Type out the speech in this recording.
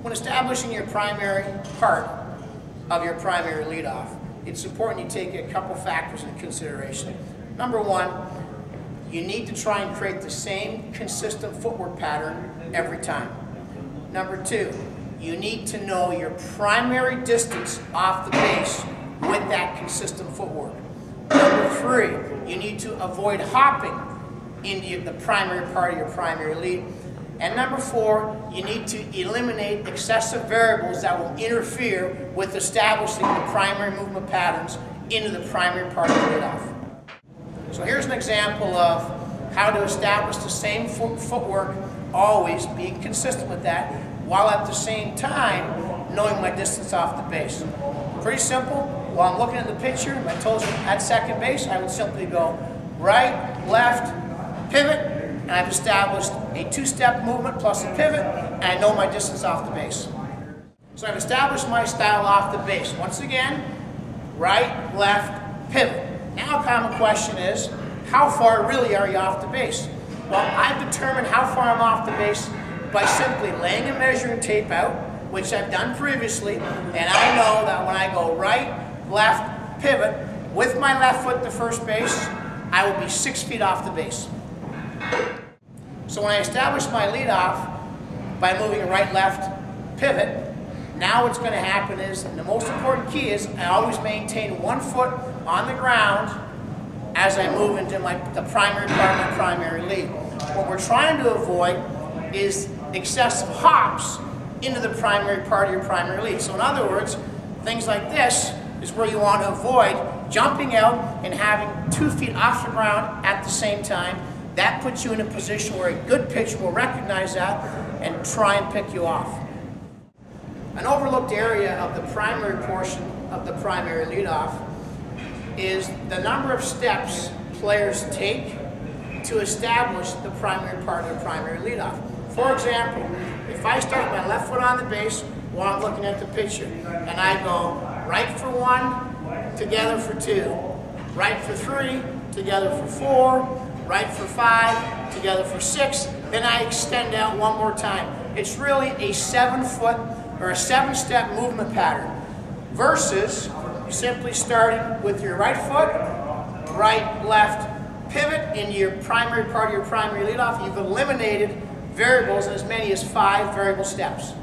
When establishing your primary part of your primary leadoff, it's important you take a couple factors into consideration. Number one, you need to try and create the same consistent footwork pattern every time. Number two, you need to know your primary distance off the base with that consistent footwork. Number three, you need to avoid hopping into the primary part of your primary lead. And number four, you need to eliminate excessive variables that will interfere with establishing the primary movement patterns into the primary part of the leadoff. So here's an example of how to establish the same footwork, always being consistent with that, while at the same time knowing my distance off the base. Pretty simple. While I'm looking at the picture, my toes are at second base, I would simply go right, left, pivot, and I've established a two-step movement plus a pivot, and I know my distance off the base. So I've established my style off the base. Once again, right, left, pivot. Now a common question is, how far really are you off the base? Well, I've determined how far I'm off the base by simply laying a measuring tape out, which I've done previously, and I know that when I go right, left, pivot, with my left foot to first base, I will be 6 feet off the base. So when I establish my leadoff by moving right, left, pivot, now what's going to happen is, and the most important key is, I always maintain 1 foot on the ground as I move into the primary part of my primary lead. What we're trying to avoid is excessive hops into the primary part of your primary lead. So in other words, things like this is where you want to avoid jumping out and having 2 feet off the ground at the same time. That puts you in a position where a good pitcher will recognize that and try and pick you off. An overlooked area of the primary portion of the primary leadoff is the number of steps players take to establish the primary part of the primary leadoff. For example, if I start my left foot on the base while I'm looking at the pitcher, and I go right for 1, together for 2, right for 3, together for 4, right for 5, together for 6, then I extend out one more time. It's really a 7-foot or a 7-step movement pattern versus simply starting with your right foot, right, left, pivot into your primary part of your primary leadoff. You've eliminated variables in as many as 5 variable steps.